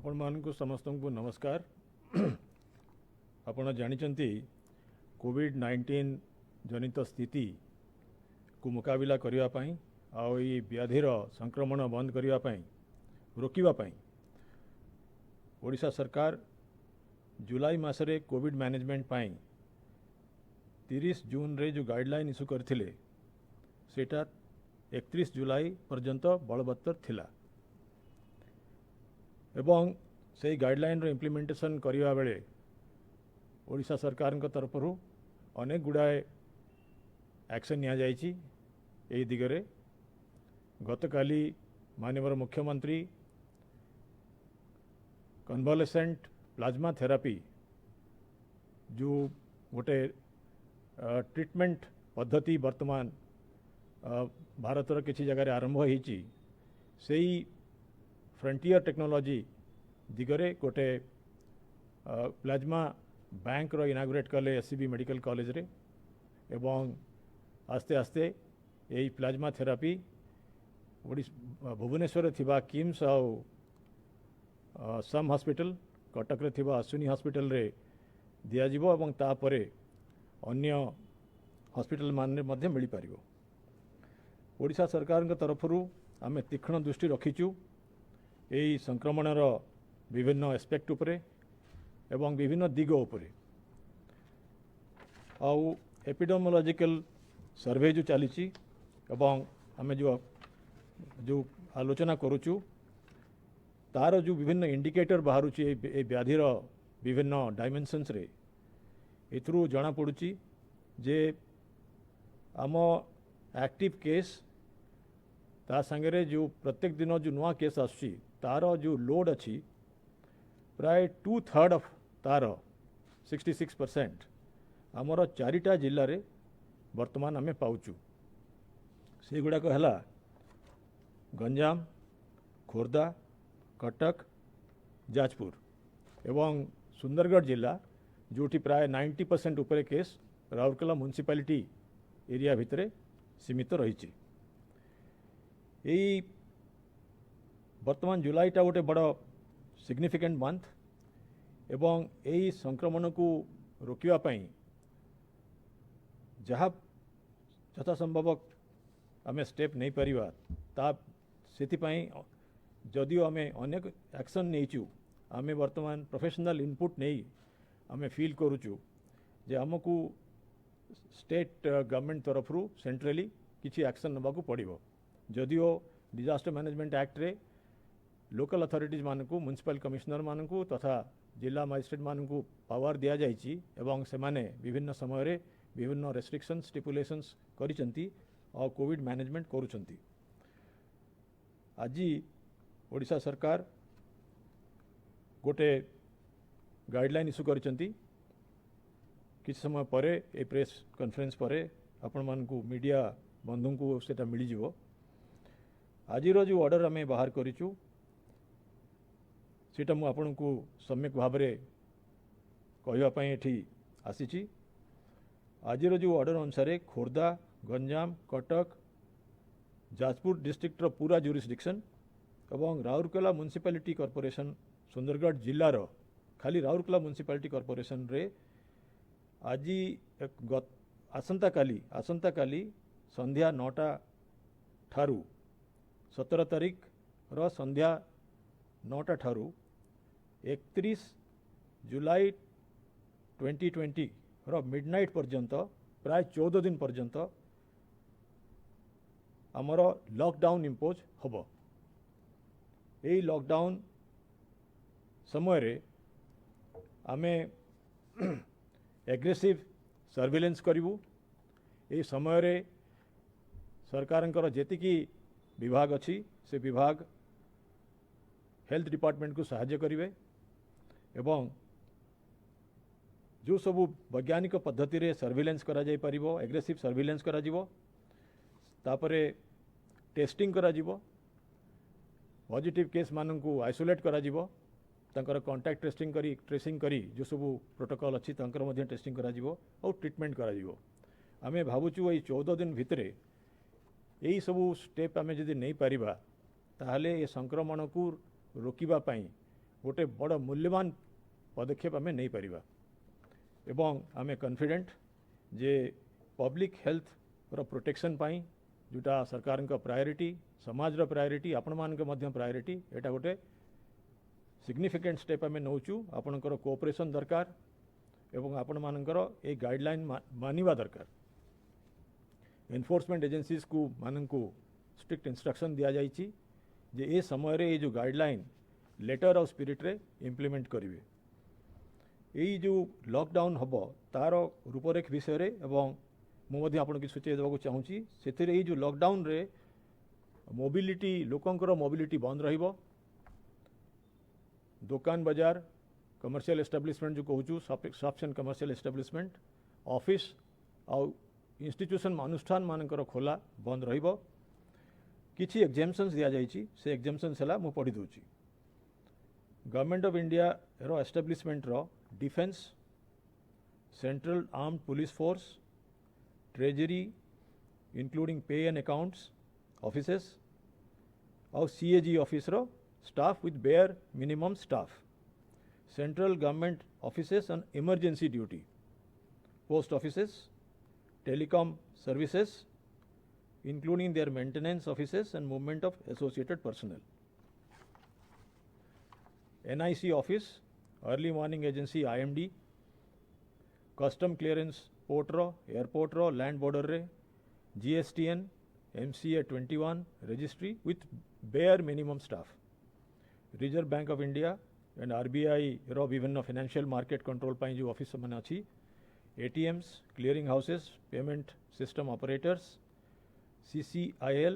आपण मानकु समस्त को नमस्कार। आपण जानिचंती कोविड-19 जनित स्थिति को मुकाबिला करिवा पई आ ई व्याधिर संक्रमण बंद करिवा पई रोकिवा पई ओडिशा सरकार जुलाई मासरे कोविड मैनेजमेंट पई 30 जून रे जो गाइडलाइन इश्यू करथिले सेटा 31 जुलाई पर्यंत बलवत्तर थिला एवं से गाइडलाइन रो इम्प्लीमेंटेशन करिवा बेले ओडिशा सरकार तरफ अनेक गुड़ाए एक्शन निया जाइछि। एही दिगरे गतकाली माननीय मुख्यमंत्री कन्वालेसेंट प्लाज्मा थेरापी जो गोटे ट्रीटमेंट पद्धति वर्तमान भारतर किसी जगह आरंभ होइछि से फ्रंटियर टेक्नोलॉजी दिगरे गोटे प्लाज्मा बैंक रो इनागुरेट कले एससीबी मेडिकल कॉलेज रे एवं आस्ते आस्ते यही प्लाज्मा थेरापी भुवनेश्वर थिबा किम्स आउ सम हॉस्पिटल कटक रे थिबा अश्विनी हॉस्पिटल रे दिया जिवो एवं तापरे अन्य हॉस्पिटल मान मध्ये मिली पारिबो। ओडिशा सरकार के तरफरु आमे तीक्ष्ण दृष्टि रखिचु यही संक्रमणर विभिन्न एस्पेक्ट उपरे एवं विभिन्न दिग उपरे आउ एपिडेमियोलॉजिकल सर्वे जो चली एवं आमे जो आलोचना करूचु तार जो विभिन्न इंडिकेटर बाहरुची ए व्याधिर विभिन्न डायमेंशन्स रे एथरू जना पड़ुची जे आम एक्टिव केस ता संगे जो प्रत्येक दिन जो नुआ केस आसुची तार जो लोड अच्छी प्राय 2/3 ऑफ तार 66% आमर 4टा जिल्ला रे वर्तमान आमे पाउचु। से गुड़ाक है गंजाम, खोर्धा, कटक, जाजपुर एवं सुंदरगढ़ जिला जोटी प्राय 90% उपरे केस राउरकेला म्युनिसिपालिटी एरिया भितरे सीमित रही। यही वर्तमान जुलाईटा गोटे बड़ सिग्निफिकेंट मंथ एवं यही संक्रमण को रोकिवा पई जहाँ यथा संभव आमे स्टेप नहीं परिवा ता सेतिपई जदियो आमे अनेक एक्शन नेचु आमे वर्तमान प्रोफेशनल इनपुट नहीं आमे फील करूचु जे हमकू स्टेट गवर्नमेंट तरफरु सेंट्रली किछि एक्शन नबाकू पड़िबो। जदियो डिजास्टर मैनेजमेंट एक्ट रे लोकल अथॉरिटीज मानकू म्युनिसिपल कमिश्नर मानकू तथा जिला मजिस्ट्रेट मानकू पावर दिया जाइछि एवं से माने विभिन्न समय रे विभिन्न रेस्ट्रिक्शंस स्टिपुलेशंस करिसंती और कोविड मैनेजमेंट करूछंती। आज ओडिशा सरकार गोटे गाइडलाइन इश्यू करिसंती किछ समय परे ए प्रेस कॉन्फ्रेंस परे आपण मानकू मीडिया बंधु को सेटा मिली जिवो। आज जो ऑर्डर आमे बाहर करिचु सेटा मु आपण को सम्यक भाव रे कहवा पई एठी आसीची। आज जो ऑर्डर अनुसार खोर्धा, गंजाम, कटक, जाजपुर डिस्ट्रिक्ट रो पूरा जुरिस्डिक्शन एवं राउरकेला म्युनिसिपालिटी कॉर्पोरेशन सुंदरगढ़ जिल्लार खाली राउरकेला म्युनिसिपालिटी कॉर्पोरेशन रे आज आसंता काली संध्या 9टा ठारू 17 तारीख रो संध्या 9टा ठारू 31 जुलाई 2020 रो मिडनाइट पर्यंत प्राय 14 दिन पर्यंत आमर लॉकडाउन इम्पोज हबो। यही लॉकडाउन समय रे आमे एग्रेसिव सर्विलेंस करिवु। ये समय रे सरकार जेतिकी विभाग अच्छी से विभाग हेल्थ डिपार्टमेंट को सहाय्य करिवे एवं जो सबू वैज्ञानिक पद्धति रे सर्विलेंस करा जाय परिबो एग्रेसिव सर्विलेंस करा जिवो तापरे टेस्टिंग करा जिवो पॉजिटिव केस माननकू आइसोलेट करा जिवो तांकर कांटेक्ट ट्रेसिंग करी जो सबू प्रोटोकॉल अच्छी तांकर मध्य टेस्टिंग करा जिवो और ट्रीटमेंट करा जिवो। आमे भावुचु ये 14 दिन भितरे यही सबू स्टेप आमे जदि नहीं पारिबा ताहले ये संक्रमण को रोकिबा पई गोटे बड़ मूल्यवान पदक्षेप आम नहीं परिबा एवं आम कॉन्फिडेंट जे पब्लिक हेल्थ रो प्रोटेक्शन पाई जोटा सरकार का प्रायोरिटी समाज रो प्रायोरिटी आपण मान के मध्य प्रायोरिटी एटा गोटे सिग्निफिकेंट स्टेप आम नौचु आपणकर कोऑपरेशन दरकार एवं आपण मानकर ए गाइडलाइन मानिबा दरकार एनफोर्समेंट एजेंसीज को मानकू स्ट्रिक्ट इंस्ट्रक्शन दिया जाइछि जे ए समय रे ये जो गाइडलाइन लेटर ऑफ स्पिरिट रे इम्प्लीमेंट करिवे यही जो लॉकडाउन हबो तार रूपरेख विषय रे एवं मुझे आपन की सूचय देवाक चाहूँगी से जो लॉकडाउन रे मोबिलिटी लोकंकर मोबिलिटी बंद रहिबो दुकान बाजार कमर्शियल एस्टाब्लिशमेंट जो कहूँ shops and commercial establishment office आउ इंस्टीट्यूशन अनुष्ठान मानकर खोला बंद रहिबो किछि एग्जाम्पशंस दिया जाइछि से एग्जाम्पशंस हला मु पढ़ी दूची गवर्नमेंट ऑफ इंडिया रो एस्टाब्लिशमेंट रो defence central armed police force treasury including pay and accounts offices और CAG ऑफिस रो staff with bare minimum staff central government offices on emergency duty post offices telecom services including their maintenance offices and movement of associated personnel. NIC office, early warning agency IMD, custom clearance port ro, airport ro, land border re, GSTN, MCA 21 registry with bare minimum staff. Reserve Bank of India and RBI ro विभिन्न financial market control पाई जो office मन अछि, ATMs, clearing houses, payment system operators, CCIL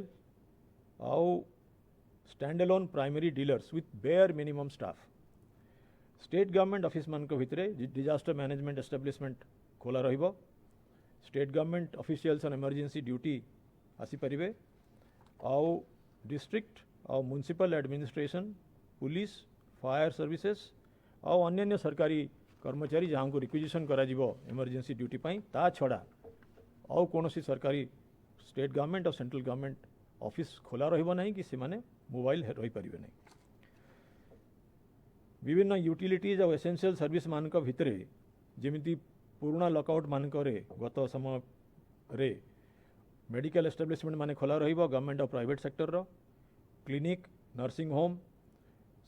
आउ standalone primary dealers with bare minimum staff state government office मान भितर disaster management establishment खोला रहिबो state government officials on emergency duty आसी परिबे आउ डिस्ट्रिक्ट आउ municipal administration police fire services आउ अन्य सरकारी कर्मचारी जहाँ को रिक्विजिशन करा जिवो इमरजेंसी ड्यूटी पाई ता छड़ा आउ कोनोसी सरकारी स्टेट गवर्नमेंट और सेंट्रल गवर्नमेंट ऑफिस खोला रहिबो नहीं कि सेमाने मोबाइल रही पारिबे नहीं विभिन्न यूटिलिटीज और एसेंशियल सर्विस मानक भितरे जेमिति पुराना लॉकआउट मानक रे गत समय रे मेडिकल एस्टाब्लिशमेंट माने खोला रहिबो गवर्नमेंट और प्राइवेट सेक्टर रो क्लिनिक नर्सिंग होम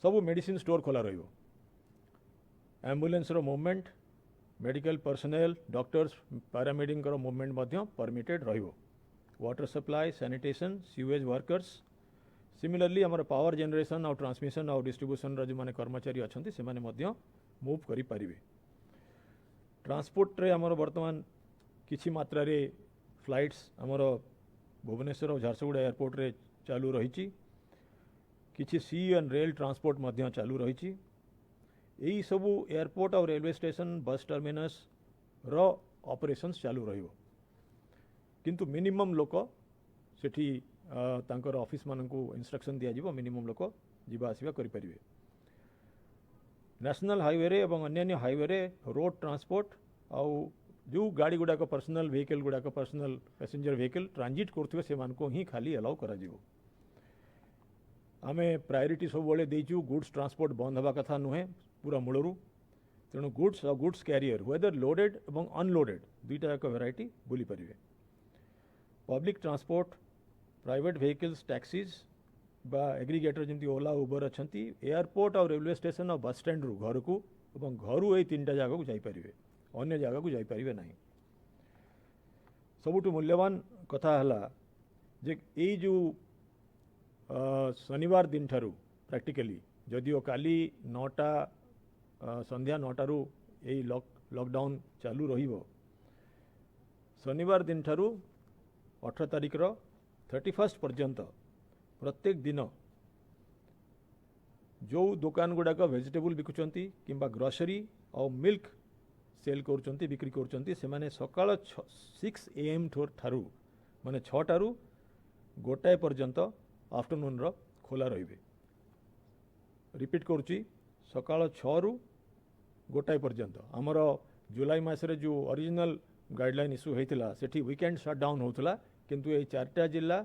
सब मेडिसिन स्टोर खोला रहिबो एम्बुलेंस रो movement medical personnel doctors paramedic रो मूवमेंट मध्य परमिटेड रहिबो water supply sanitation sewage workers similarly आमर पावर जनरेशन और ट्रांसमिशन और डिस्ट्रीब्यूशन जो माने कर्मचारी अच्छा से मूव करि परिबे ट्रांसपोर्ट रे आमर वर्तमान किछि मात्रा रे फ्लाइट्स आमर भुवनेश्वर और झारसुगुड़ा एयरपोर्ट रे चालू रही किछि सी एंड रेल ट्रांसपोर्ट मध्य चालू रही यही सबू एयरपोर्ट और रेलवे स्टेशन बस टर्मिनस रो ऑपरेशंस चालू रहिबो किंतु मिनिमम लोक सेठी तांकर ऑफिस मानकू इंस्ट्रक्शन दिया जिवो मिनिमम लोक जीवा आसीबा करि परिबे नेशनल हाईवे रे एवं अन्य हाईवे रे रोड ट्रांसपोर्ट आउ जो गाड़ी गुड़ाक पर्सनल व्हीकल गुड़ाक पर्सनल पैसेंजर व्हीकल ट्रांजिट करथुवे से मानको ही खाली अलाउ करा जिवो आमे प्रायोरिटी सब बोले देचु गुड्स ट्रांसपोर्ट बंद हवा कथा नुहे पूरा मूलरू तेणु गुड्स और गुड्स कैरियर वेदर लोडेड एवं अनलोडेड दुईटा जाक वेराइटी बुली परिबे public transport private vehicles taxis बा एग्रीगेटर जमी ओला उबर अच्छा एयरपोर्ट और रेलवे स्टेशन और बस स्टैंड रू घर को और घर यही तीन जगह को जापारे अन्य जगह को जापारे ना सबुठ मूल्यवान कथा है जे यही जो शनिवार दिन ठारू प्रैक्टिकली जदिओ काली 9टा संध्या 9टारू यही लॉकडाउन चालू रहिबो शनिवार दिन ठारू 18 तारिख 31 पर्यंत प्रत्येक दिन जो दुकान गुड़ाक वेजिटेबल बिकुचंती किंबा ग्रोसरी और मिल्क सेल करुचंती बिक्री करुचंती से माने सकाळ 6 AM ठारू माने 6टारू गोटाए पर्यंत आफ्टरनून रो खोला रहिबे रिपीट करुची सकाळ 6 रु गोटाए पर्यंत आमर जुलाई मासरे जो ओरिजिनल गाइडलाइन इश्यू होता सेठी वीकेंड शटडाउन होता किंतु ये 4टा जिला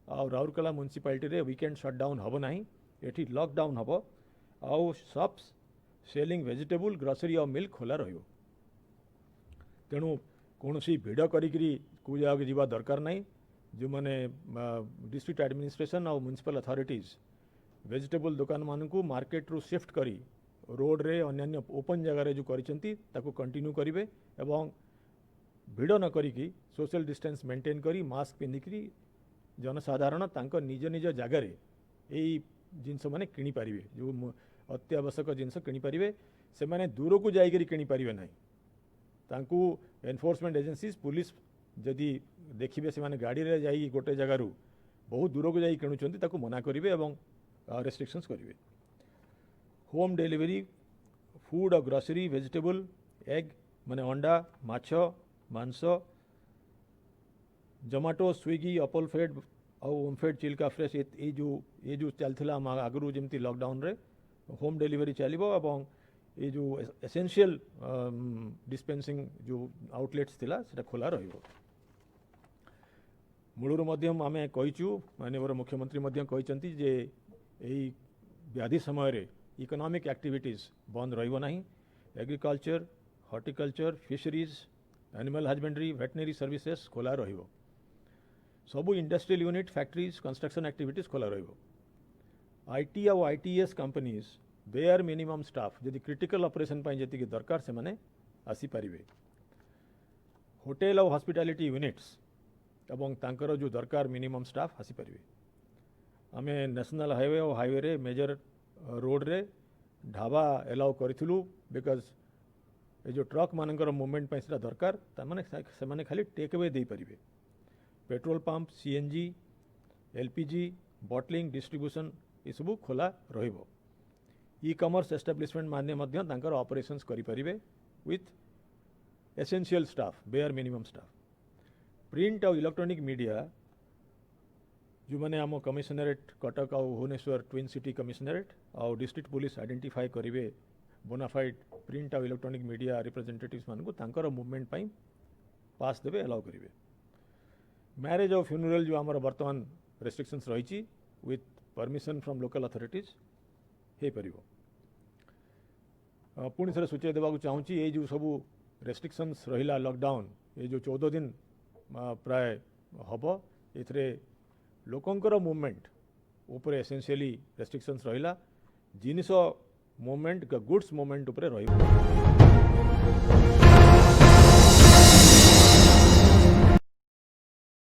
और राउरकेला म्युनिसिपालिटी रे वीकेंड शटडाउन हम ना एठी लॉकडाउन हम आउ शॉप्स सेलिंग वेजिटेबल ग्रोसरी और मिल्क खोला रहिबो। तेणु कौन सी भिड़ करी को जगह जीवा दरकार नहीं। जो मैंने डिस्ट्रिक्ट एडमिनिस्ट्रेशन और म्युनिसिपल अथॉरिटीज वेजिटेबल दुकान मान को मार्केट रू शिफ्ट करी रोड रे अन्य ओपन जगह जो करिसेंती ताको कंटिन्यू करिवे एवं भिड़ न करी सोशल डिस्टेंस मेंटेन करी मास्क पिंधिकी जनसाधारण तांको निज निज जगार यही जिनस मैंने किनी पारिबे। जो अत्यावश्यक जिनस किनी पारिबे से माने दूर को जाइकरी किनी पारिबे नहीं। तांकू एनफोर्समेंट एजेंसीज पुलिस जदि देखिबे से माने गाड़ी रे जाई गोटे जगार बहुत दूर को जाई किणुचंती ताको मना करिवे एवं रेस्ट्रिक्शंस करिवे। होम डिलीवरी फूड और ग्रोसरी वेजिटेबल एग माने अंडा माछ मांस जोमाटो स्विगी अपल फेड और ओमफेड चिल्का फ्रेश ये जो चलता आगु जमी लॉकडाउन रे होम डिलीवरी चलो एवं ये जो एसेंशियल डिस्पेंसिंग जो आउटलेट्स थिला सेटा खोला रहिबो। मूलर आमे कहिचु माननीय मुख्यमंत्री कहते जे यही व्याधि समय रे इकोनॉमिक एक्टिविटीज बंद रहिबो नहीं। Agriculture horticulture fisheries animal husbandry veterinary services खोला रहिबो। सबू industrial unit factories construction activities खोला रहिबो। आईटी और ITES companies their minimum staff जदि क्रिटिकल ऑपरेशन पाई जति दरकार से माने आसी पारिबे। होटेल और हॉस्पिटैलिटी यूनिट्स एवं तांकर जो दरकार मिनिमम स्टाफ आसी पारिबे। आमे नेशनल हाईवे और हाईवे रे मेजर रोड रे ढाबा एलाउ करिथिलु बिकॉज ये जो ट्रक मानकर मूवमेंट पाई सेटा दरकार तामाने से माने खाली टेक अवे दे पारिबे। Petrol pump CNG LPG bottling distribution ये सब खोला रहिबो। ई कॉमर्स एस्टाब्लिशमेंट माने मध्य तांकर ऑपरेशंस करि परिबे with essential staff bare minimum staff. Print और इलेक्ट्रॉनिक मीडिया जो मैंने आम कमिशनरेट कटक और भुवनेश्वर ट्विन सिटी कमिशनरेट और डिस्ट्रिक्ट पुलिस आइडेंटिफाई करेंगे बोनाफाइड प्रिंट और इलेक्ट्रॉनिक मीडिया रिप्रेजेंटेटिव्स मानक तांकर मूवमेंट पाई पास देवे अलाउ करेंगे। मैरेज और फ्यूनरल जो आमर बर्तमान रेस्ट्रिक्शंस रही with permission from local authorities हो पार। पुणी थे सूचय देवा चाहूँगी ये जो सब रेस्ट्रिक्शंस रहिला लॉकडाउन ये जो 14 दिन प्राय हम ये लोकंकर मूवमेंट ऊपर एसेंशियली रेस्ट्रिक्शंस रहिला जिनिस मूवमेंट गुड्स मूवमेंट ऊपर रही।